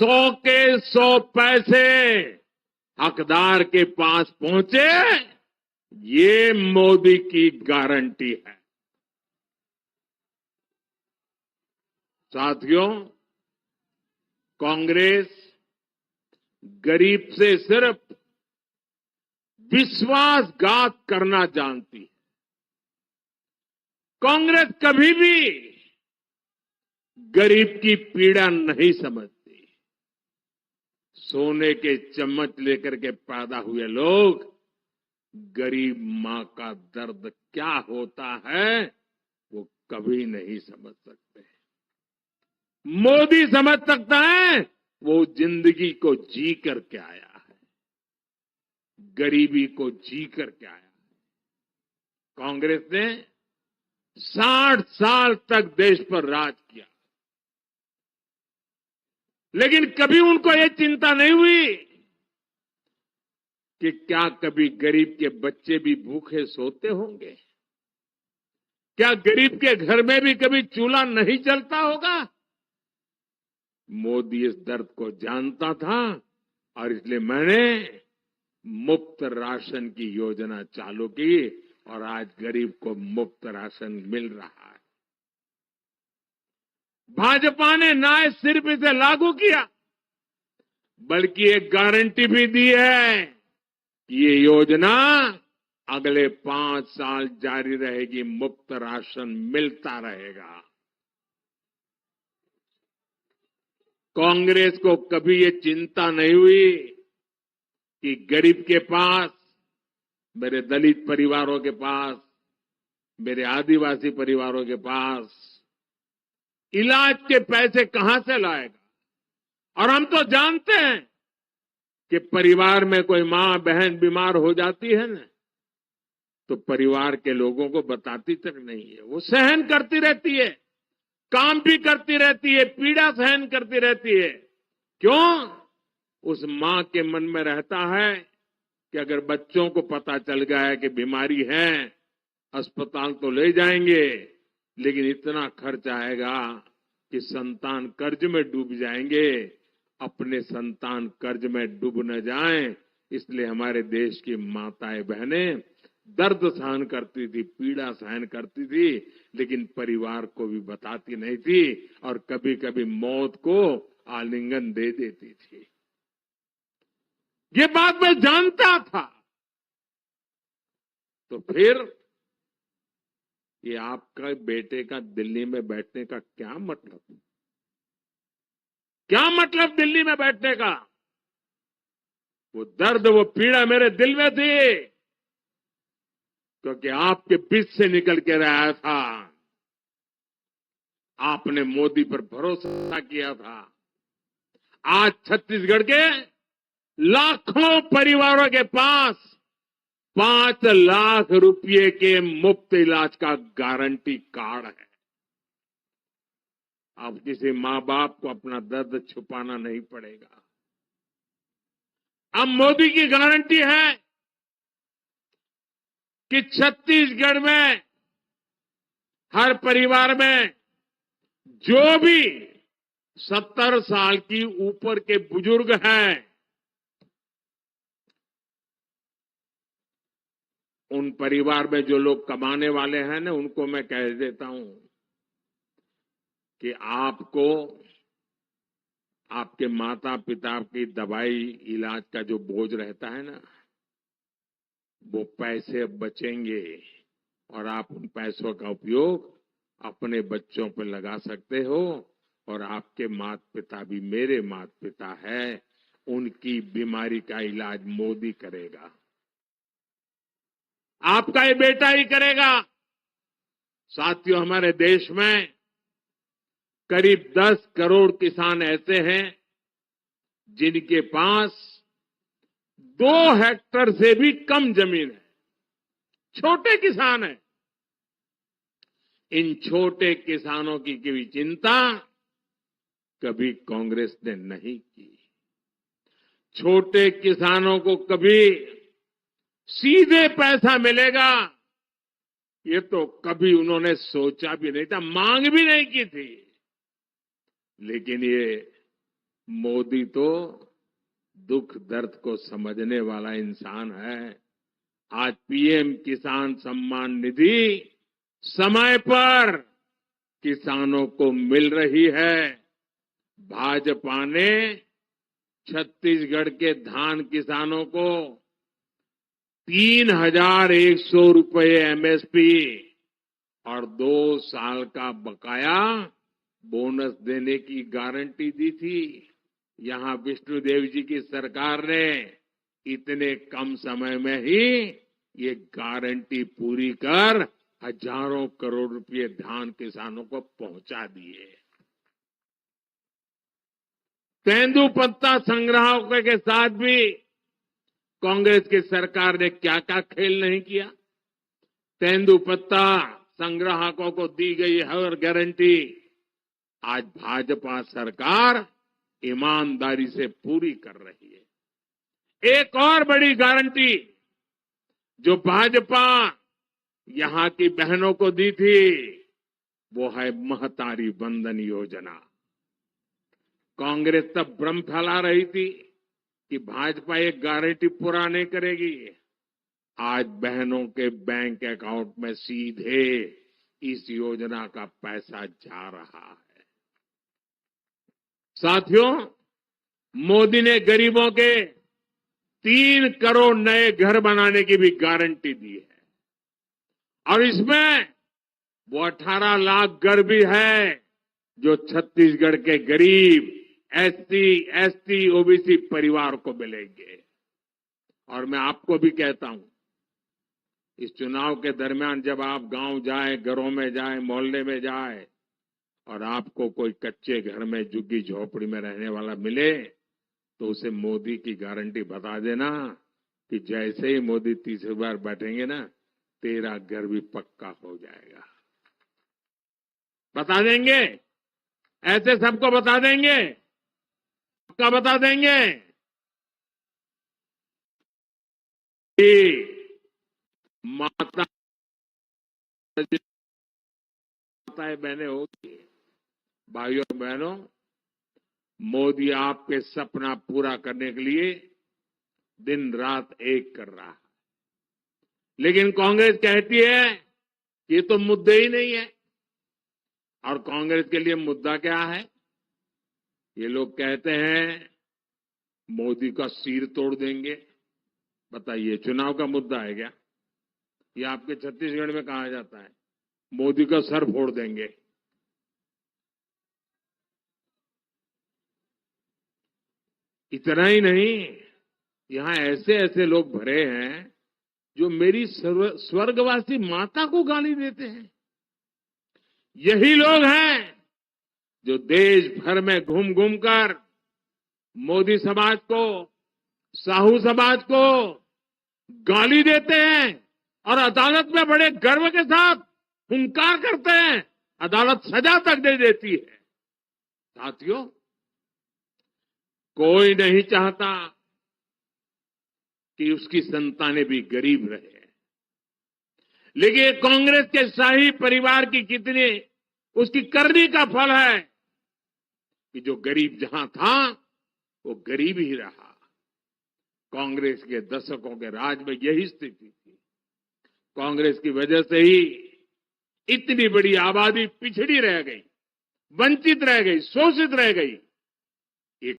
100 के 100 पैसे हकदार के पास पहुंचे, ये मोदी की गारंटी है। साथियों, कांग्रेस गरीब से सिर्फ विश्वासघात करना जानती है। कांग्रेस कभी भी गरीब की पीड़ा नहीं समझती। सोने के चम्मच लेकर के पैदा हुए लोग गरीब मां का दर्द क्या होता है वो कभी नहीं समझ सकते। मोदी समझ सकता है, वो जिंदगी को जी करके आया है, गरीबी को जी करके आया है। कांग्रेस ने 60 साल तक देश पर राज किया, लेकिन कभी उनको ये चिंता नहीं हुई कि क्या कभी गरीब के बच्चे भी भूखे सोते होंगे, क्या गरीब के घर में भी कभी चूल्हा नहीं जलता होगा। मोदी इस दर्द को जानता था और इसलिए मैंने मुफ्त राशन की योजना चालू की और आज गरीब को मुफ्त राशन मिल रहा है। भाजपा ने ना सिर्फ इसे लागू किया बल्कि एक गारंटी भी दी है कि ये योजना अगले 5 साल जारी रहेगी, मुफ्त राशन मिलता रहेगा। कांग्रेस को कभी ये चिंता नहीं हुई कि गरीब के पास, मेरे दलित परिवारों के पास, मेरे आदिवासी परिवारों के पास इलाज के पैसे कहां से लाएगा। और हम तो जानते हैं कि परिवार में कोई मां बहन बीमार हो जाती है ना, तो परिवार के लोगों को बताती तक नहीं है, वो सहन करती रहती है, काम भी करती रहती है, पीड़ा सहन करती रहती है। क्यों? उस मां के मन में रहता है कि अगर बच्चों को पता चल गया है कि बीमारी है, अस्पताल तो ले जाएंगे, लेकिन इतना खर्च आएगा कि संतान कर्ज में डूब जाएंगे। अपने संतान कर्ज में डूब न जाएं, इसलिए हमारे देश की माताएं बहनें दर्द सहन करती थी, पीड़ा सहन करती थी, लेकिन परिवार को भी बताती नहीं थी और कभी कभी मौत को आलिंगन दे देती थी। ये बात मैं जानता था। तो फिर ये आपका बेटे का दिल्ली में बैठने का क्या मतलब? क्या मतलब दिल्ली में बैठने का? वो दर्द, वो पीड़ा मेरे दिल में थी, क्योंकि आपके बीच से निकल के रहा था। आपने मोदी पर भरोसा किया था। आज छत्तीसगढ़ के लाखों परिवारों के पास 5 लाख रुपए के मुफ्त इलाज का गारंटी कार्ड है। अब किसी मां बाप को अपना दर्द छुपाना नहीं पड़ेगा। अब मोदी की गारंटी है कि छत्तीसगढ़ में हर परिवार में जो भी 70 साल की ऊपर के बुजुर्ग हैं, उन परिवार में जो लोग कमाने वाले हैं ना, उनको मैं कह देता हूं कि आपको आपके माता पिता की दवाई इलाज का जो बोझ रहता है ना, वो पैसे बचेंगे और आप उन पैसों का उपयोग अपने बच्चों पर लगा सकते हो। और आपके माता पिता भी मेरे माता पिता है, उनकी बीमारी का इलाज मोदी करेगा, आपका ये बेटा ही करेगा। साथियों, हमारे देश में करीब 10 करोड़ किसान ऐसे हैं जिनके पास 2 हेक्टेयर से भी कम जमीन है, छोटे किसान हैं। इन छोटे किसानों की भी चिंता कभी कांग्रेस ने नहीं की। छोटे किसानों को कभी सीधे पैसा मिलेगा, ये तो कभी उन्होंने सोचा भी नहीं था, मांग भी नहीं की थी। लेकिन ये मोदी तो दुख दर्द को समझने वाला इंसान है। आज पीएम किसान सम्मान निधि समय पर किसानों को मिल रही है। भाजपा ने छत्तीसगढ़ के धान किसानों को 3,100 रुपए एमएसपी और 2 साल का बकाया बोनस देने की गारंटी दी थी। यहां विष्णुदेव जी की सरकार ने इतने कम समय में ही ये गारंटी पूरी कर हजारों करोड़ रुपए धान किसानों को पहुंचा दिए। तेंदुपत्ता संग्राहकों के साथ भी कांग्रेस की सरकार ने क्या क्या खेल नहीं किया। तेंदुपत्ता संग्राहकों को दी गई हर गारंटी आज भाजपा सरकार ईमानदारी से पूरी कर रही है। एक और बड़ी गारंटी जो भाजपा यहां की बहनों को दी थी वो है महतारी वंदन योजना। कांग्रेस तब भ्रम फैला रही थी कि भाजपा एक गारंटी पूरा नहीं करेगी। आज बहनों के बैंक अकाउंट में सीधे इस योजना का पैसा जा रहा है। साथियों, मोदी ने गरीबों के 3 करोड़ नए घर बनाने की भी गारंटी दी है और इसमें वो 18 लाख घर भी है जो छत्तीसगढ़ के गरीब एससी, एसटी, ओबीसी परिवार को मिलेंगे। और मैं आपको भी कहता हूं, इस चुनाव के दरमियान जब आप गांव जाए, घरों में जाए, मोहल्ले में जाए और आपको कोई कच्चे घर में झुग्गी झोपड़ी में रहने वाला मिले तो उसे मोदी की गारंटी बता देना कि जैसे ही मोदी तीसरी बार बैठेंगे ना, तेरा घर भी पक्का हो जाएगा। बता देंगे, ऐसे सबको बता देंगे, पक्का बता देंगे। माता बहनें होगी, भाइयों और बहनों, मोदी आपके सपना पूरा करने के लिए दिन रात एक कर रहा है। लेकिन कांग्रेस कहती है कि ये तो मुद्दे ही नहीं है। और कांग्रेस के लिए मुद्दा क्या है? ये लोग कहते हैं मोदी का सिर तोड़ देंगे। बताइए, चुनाव का मुद्दा है क्या? ये आपके छत्तीसगढ़ में कहा जाता है मोदी का सर फोड़ देंगे। इतना ही नहीं, यहां ऐसे ऐसे लोग भरे हैं जो मेरी स्वर्गवासी माता को गाली देते हैं। यही लोग हैं जो देश भर में घूम घूम कर मोदी समाज को, साहू समाज को गाली देते हैं और अदालत में बड़े गर्व के साथ हुंकार करते हैं। अदालत सजा तक दे देती है। साथियों, कोई नहीं चाहता कि उसकी संतानें भी गरीब रहे, लेकिन कांग्रेस के शाही परिवार की कितनी उसकी करनी का फल है कि जो गरीब जहां था वो गरीब ही रहा। कांग्रेस के दशकों के राज में यही स्थिति थी। कांग्रेस की वजह से ही इतनी बड़ी आबादी पिछड़ी रह गई, वंचित रह गई, शोषित रह गई।